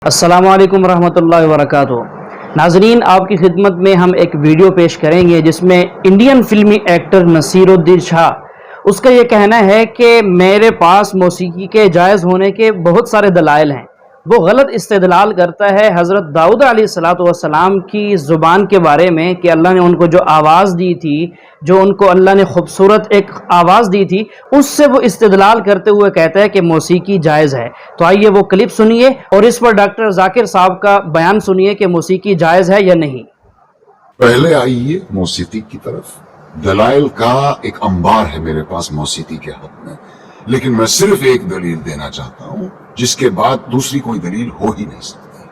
السلام علیکم ورحمۃ اللہ وبرکاتہ۔ ناظرین، آپ کی خدمت میں ہم ایک ویڈیو پیش کریں گے جس میں انڈین فلمی ایکٹر نصیر الدین شاہ، اس کا یہ کہنا ہے کہ میرے پاس موسیقی کے جائز ہونے کے بہت سارے دلائل ہیں۔ وہ غلط استدلال کرتا ہے حضرت داؤد علیہ السلام کی زبان کے بارے میں کہ اللہ نے ان کو جو آواز دی تھی، جو ان کو اللہ نے خوبصورت ایک آواز دی تھی، اس سے وہ استدلال کرتے ہوئے کہتا ہے کہ موسیقی جائز ہے۔ تو آئیے وہ کلپ سنیے اور اس پر ڈاکٹر ذاکر صاحب کا بیان سنیے کہ موسیقی جائز ہے یا نہیں۔ پہلے آئیے موسیقی کی طرف۔ دلائل کا ایک انبار ہے میرے پاس موسیقی کے حق میں، لیکن میں صرف ایک دلیل دینا چاہتا ہوں جس کے بعد دوسری کوئی دلیل ہو ہی نہیں سکتی۔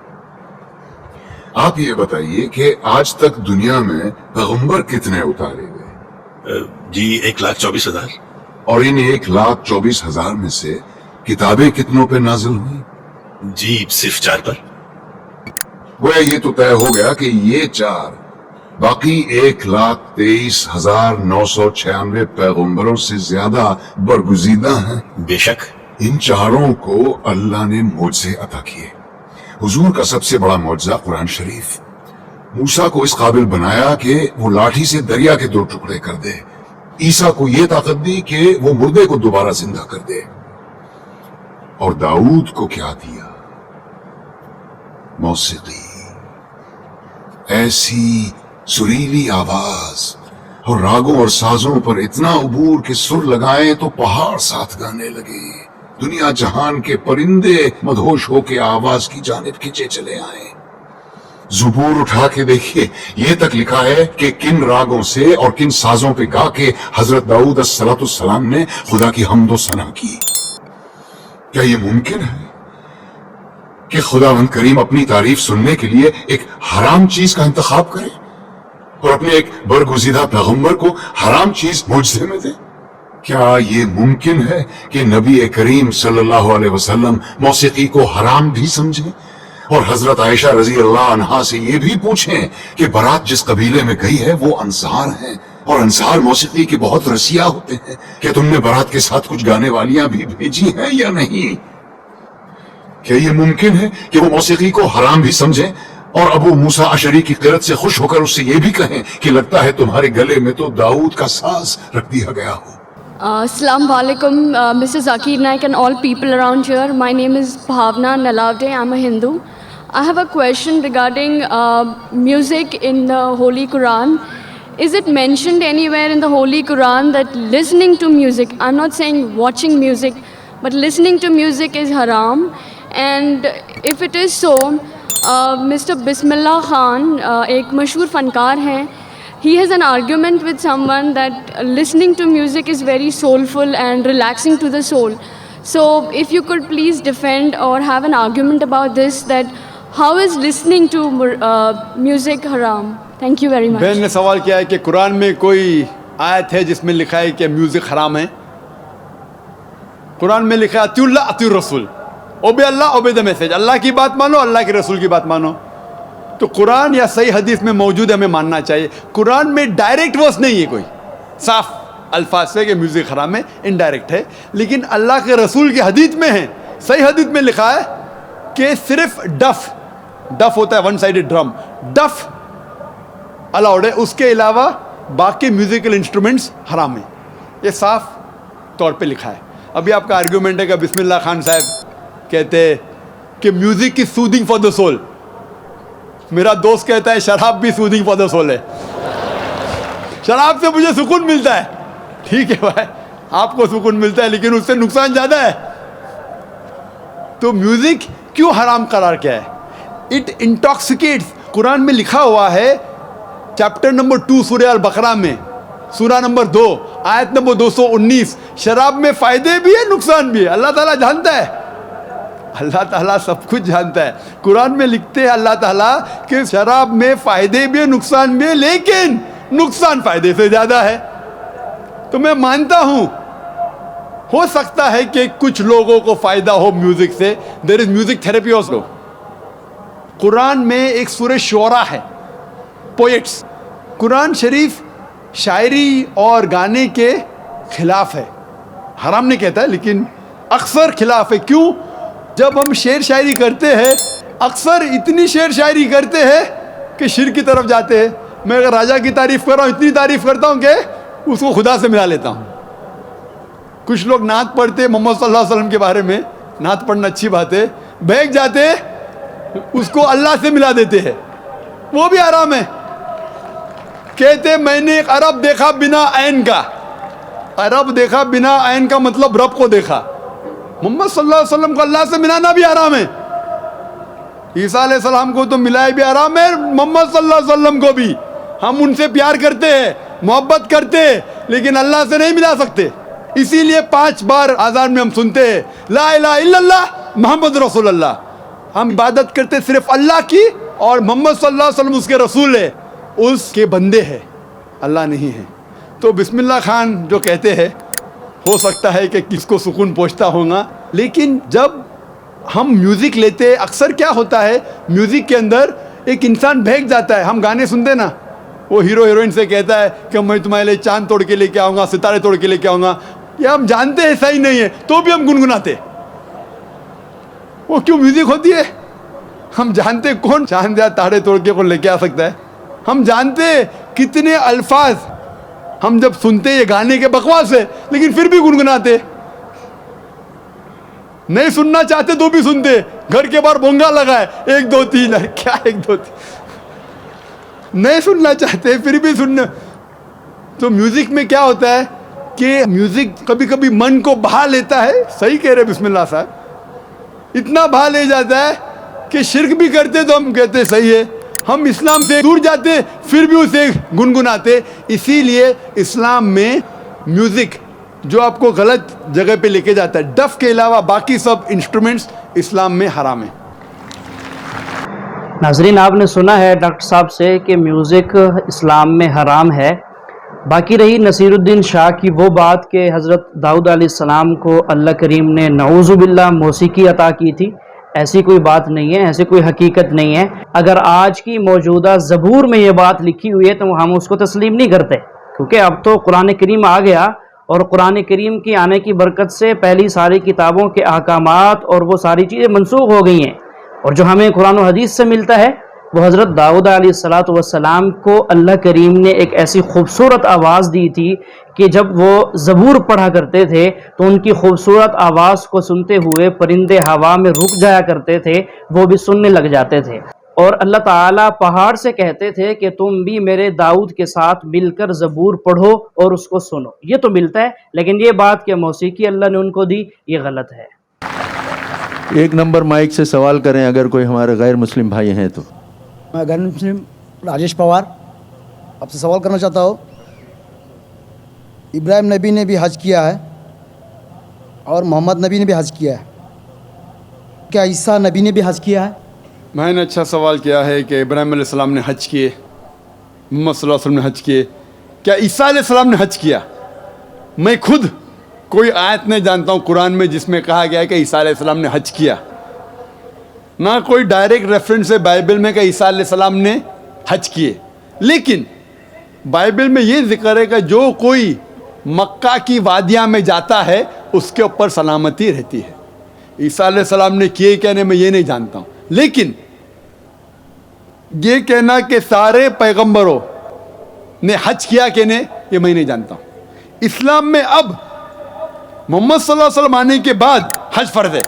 آپ یہ بتائیے کہ آج تک دنیا میں پیغمبر کتنے اتارے گئے؟ جی 1,24,000۔ اور ان 1,24,000 میں سے کتابیں کتنوں پہ نازل ہوئی؟ جی صرف 4 پر۔ گویا یہ تو طے ہو گیا کہ یہ 4 باقی 1,23,996 پیغمبروں سے زیادہ برگزیدہ ہیں۔ بے شک ان 4 کو اللہ نے معجزے عطا کیے۔ حضور کا سب سے بڑا معجزہ قرآن شریف، موسیٰ کو اس قابل بنایا کہ وہ لاٹھی سے دریا کے 2 ٹکڑے کر دے، عیسیٰ کو یہ طاقت دی کہ وہ مردے کو دوبارہ زندہ کر دے، اور داؤد کو کیا دیا؟ موسیقی، ایسی سریلی آواز اور راگوں اور سازوں پر اتنا عبور کہ سر لگائیں تو پہاڑ ساتھ گانے لگے، دنیا جہان کے پرندے مدہوش ہو کے آواز کی جانب کھنچے چلے آئیں۔ زبور اٹھا کے دیکھیے، یہ تک لکھا ہے کہ کن راگوں سے اور کن سازوں پہ گا کے حضرت داؤد علیہ السلام نے خدا کی حمد و ثنا کی۔ کیا یہ ممکن ہے کہ خداوند کریم اپنی تعریف سننے کے لیے ایک حرام چیز کا انتخاب کرے اور اپنے ایک برگزیدہ پیغمبر کو حرام چیز معجزے میں دے؟ کیا یہ ممکن ہے کہ نبی کریم صلی اللہ علیہ وسلم موسیقی کو حرام بھی سمجھیں اور حضرت عائشہ رضی اللہ عنہا سے یہ بھی پوچھیں کہ برات جس قبیلے میں گئی ہے وہ انصار ہیں اور انصار موسیقی کے بہت رسیا ہوتے ہیں، کہ تم نے برات کے ساتھ کچھ گانے والیاں بھی بھیجی ہیں یا نہیں؟ کیا یہ ممکن ہے کہ وہ موسیقی کو حرام بھی سمجھیں اور ابو موسیٰ اشعری کی قرت سے خوش ہو کر اس سے یہ بھی کہیں کہ لگتا ہے تمہارے گلے میں تو داؤد کا ساز رکھ دیا گیا ہو؟ Assalamu alaikum, Mr. Zakir Naik and all people around here. My name is Bhavna Nalavde. I'm a Hindu. I have a question regarding music in the Holy Quran. Is it mentioned anywhere in the Holy Quran that listening to music, I'm not saying watching music, but listening to music is haram? And if it is so, Mr. Bismillah Khan, ایک مشہور فنکار ہیں, he has an argument with someone that listening to music is very soulful and relaxing to the soul. So if you could please defend or have an argument about this, that how is listening to music haram? Thank you very much. بہن نے سوال کیا ہے کہ قرآن میں کوئی آیت ہے جس میں لکھا ہے کہ میوزک حرام ہے؟ قرآن میں لکھا ہے اطیعوا اللہ اطیعوا الرسول، obey Allah obey the message, اللہ کی بات مانو، اللہ کے رسول کی بات مانو۔ تو قرآن یا صحیح حدیث میں موجود ہے، ہمیں ماننا چاہیے۔ قرآن میں ڈائریکٹ ورس نہیں ہے کوئی صاف الفاظ سے کہ میوزک حرام ہے، انڈائریکٹ ہے، لیکن اللہ کے رسول کی حدیث میں ہے، صحیح حدیث میں لکھا ہے کہ صرف ڈف ہوتا ہے ون سائیڈڈ ڈرم، ڈف الاؤڈ ہے، اس کے علاوہ باقی میوزیکل انسٹرومنٹس حرام ہیں، یہ صاف طور پہ لکھا ہے۔ ابھی آپ کا آرگیومنٹ ہے کہ بسم اللہ خان صاحب کہتے ہیں کہ music is soothing for the civil, میرا دوست کہتا ہے شراب بھی سودنگ فار دا سول ہے، شراب سے مجھے سکون ملتا ہے، ٹھیک ہے بھائی آپ کو سکون ملتا ہے لیکن اس سے نقصان زیادہ ہے۔ تو میوزک کیوں حرام قرار کیا ہے؟ اٹ انٹاکسیکیٹس، قرآن میں لکھا ہوا ہے چیپٹر نمبر 2 سورہ البقرہ میں، سورہ نمبر 2 آیت نمبر 219، شراب میں فائدے بھی ہے نقصان بھی ہے، اللہ تعالیٰ جانتا ہے، اللہ تعالیٰ سب کچھ جانتا ہے۔ قرآن میں لکھتے ہیں اللہ تعالیٰ کہ شراب میں فائدے بھی ہے نقصان بھی ہے، لیکن نقصان فائدے سے زیادہ ہے۔ تو میں مانتا ہوں ہو سکتا ہے کہ کچھ لوگوں کو فائدہ ہو میوزک سے، دیر از میوزک تھراپی آلسو۔ قرآن میں ایک سورہ شعراء ہے، پوئٹس۔ قرآن شریف شاعری اور گانے کے خلاف ہے، حرام نہیں کہتا ہے لیکن اکثر خلاف ہے۔ کیوں؟ جب ہم شعر شاعری کرتے ہیں اکثر اتنی شعر شاعری کرتے ہیں کہ شرک کی طرف جاتے ہیں. میں اگر راجا کی تعریف کر رہا ہوں اتنی تعریف کرتا ہوں کہ اس کو خدا سے ملا لیتا ہوں. کچھ لوگ نعت پڑھتے محمد صلی اللہ علیہ وسلم کے بارے میں, نعت پڑھنا اچھی بات ہے, بہک جاتے اس کو اللہ سے ملا دیتے ہیں, وہ بھی حرام ہے. کہتے میں نے ایک عرب دیکھا بنا عین کا. عرب دیکھا بنا عین کا مطلب رب کو دیکھا. محمد صلی اللہ علیہ وسلم کو اللہ سے ملانا بھی حرام ہے. عیسیٰ علیہ السلام کو تو ملائے بھی حرام ہے, محمد صلی اللہ علیہ وسلم کو بھی. ہم ان سے پیار کرتے ہیں, محبت کرتے ہیں, لیکن اللہ سے نہیں ملا سکتے. اسی لیے 5 بار آذان میں ہم سنتے ہیں لا الہ الا اللہ محمد رسول اللہ. ہم عبادت کرتے صرف اللہ کی, اور محمد صلی اللہ علیہ وسلم اس کے رسول ہے, اس کے بندے ہیں, اللہ نہیں ہے. تو بسم اللہ خان جو کہتے ہیں ہو سکتا ہے کہ کس کو سکون پہنچتا ہوگا, لیکن جب ہم میوزک لیتے اکثر کیا ہوتا ہے میوزک کے اندر ایک انسان بہک جاتا ہے. ہم گانے سنتے نا, وہ ہیرو ہیروئن سے کہتا ہے کہ میں تمہارے لیے چاند توڑ کے لے کے آؤں گا, ستارے توڑ کے لے کے آؤں گا. یہ ہم جانتے ہیں صحیح نہیں ہے تو بھی ہم گنگناتے. وہ کیوں میوزک ہوتی ہے؟ ہم جانتے کون چاند یا تارے توڑ کے لے کے آ سکتا ہے. ہم جانتے کتنے الفاظ ہم جب سنتے یہ گانے کے بکواس ہے, لیکن پھر بھی گنگناتے. نہیں سننا چاہتے تو بھی سنتے. گھر کے باہر بونگا لگا ہے 1 2 3, کیا 1 2 3, نہیں سننا چاہتے پھر بھی سننا. تو میوزک میں کیا ہوتا ہے کہ میوزک کبھی کبھی من کو بہا لیتا ہے. صحیح کہہ رہے بسم اللہ صاحب, اتنا بہا لے جاتا ہے کہ شرک بھی کرتے تو ہم کہتے صحیح ہے, ہم اسلام سے دور جاتے پھر بھی اسے گنگناتے. اسی لیے اسلام میں میوزک جو آپ کو غلط جگہ پہ لے کے جاتا ہے, ڈف کے علاوہ باقی سب انسٹرومنٹس اسلام میں حرام ہیں. ناظرین آپ نے سنا ہے ڈاکٹر صاحب سے کہ میوزک اسلام میں حرام ہے. باقی رہی نصیر الدین شاہ کی وہ بات کہ حضرت داؤد علیہ السلام کو اللہ کریم نے نعوذ باللہ موسیقی عطا کی تھی. ایسی کوئی بات نہیں ہے, ایسی کوئی حقیقت نہیں ہے. اگر آج کی موجودہ زبور میں یہ بات لکھی ہوئی ہے تو ہم اس کو تسلیم نہیں کرتے, کیونکہ اب تو قرآن کریم آ گیا, اور قرآن کریم کی آنے کی برکت سے پہلی ساری کتابوں کے احکامات اور وہ ساری چیزیں منسوخ ہو گئی ہیں. اور جو ہمیں قرآن و حدیث سے ملتا ہے وہ حضرت داؤد علیہ السلام کو اللہ کریم نے ایک ایسی خوبصورت آواز دی تھی کہ جب وہ زبور پڑھا کرتے تھے تو ان کی خوبصورت آواز کو سنتے ہوئے پرندے ہوا میں رک جایا کرتے تھے, وہ بھی سننے لگ جاتے تھے. اور اللہ تعالیٰ پہاڑ سے کہتے تھے کہ تم بھی میرے داؤد کے ساتھ مل کر زبور پڑھو اور اس کو سنو. یہ تو ملتا ہے, لیکن یہ بات کہ موسیقی اللہ نے ان کو دی یہ غلط ہے. 1 نمبر مائک سے سوال کریں اگر کوئی ہمارے غیر مسلم بھائی ہیں تو. میں غیر مسلم راجیش پوار آپ سے سوال کرنا چاہتا ہوں. ابراہیم نبی نے بھی حج کیا ہے اور محمد نبی نے بھی حج کیا ہے, کیا عیسیٰ نبی نے بھی حج کیا ہے؟ میں نے اچھا سوال کیا ہے کہ ابراہیم علیہ السلام نے حج کیے, محمد صلی اللہ علیہ وسلم نے حج کیے, کیا عیسیٰ علیہ السلام نے حج کیا؟ میں خود کوئی آیت نہیں جانتا ہوں قرآن میں جس میں کہا گیا ہے کہ عیسیٰ علیہ السلام نے حج کیا. نہ کوئی ڈائریکٹ ریفرنس ہے بائبل میں کہ عیسیٰ علیہ السلام نے حج کیے. لیکن بائبل میں یہ ذکر ہے کہ جو کوئی مکہ کی وادیاں میں جاتا ہے اس کے اوپر سلامتی رہتی ہے. عیسیٰ علیہ السلام نے کیے کیا نہیں میں یہ نہیں جانتا ہوں, لیکن یہ کہنا کہ سارے پیغمبروں نے حج کیا کہ نہیں یہ میں نہیں جانتا ہوں. اسلام میں اب محمد صلی اللہ علیہ وسلم آنے کے بعد حج فرض ہے.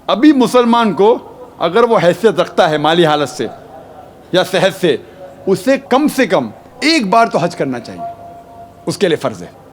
ابھی مسلمان کو اگر وہ حیثیت رکھتا ہے مالی حالت سے یا صحت سے, اسے کم 1 بار تو حج کرنا چاہیے, اس کے لیے فرض ہے.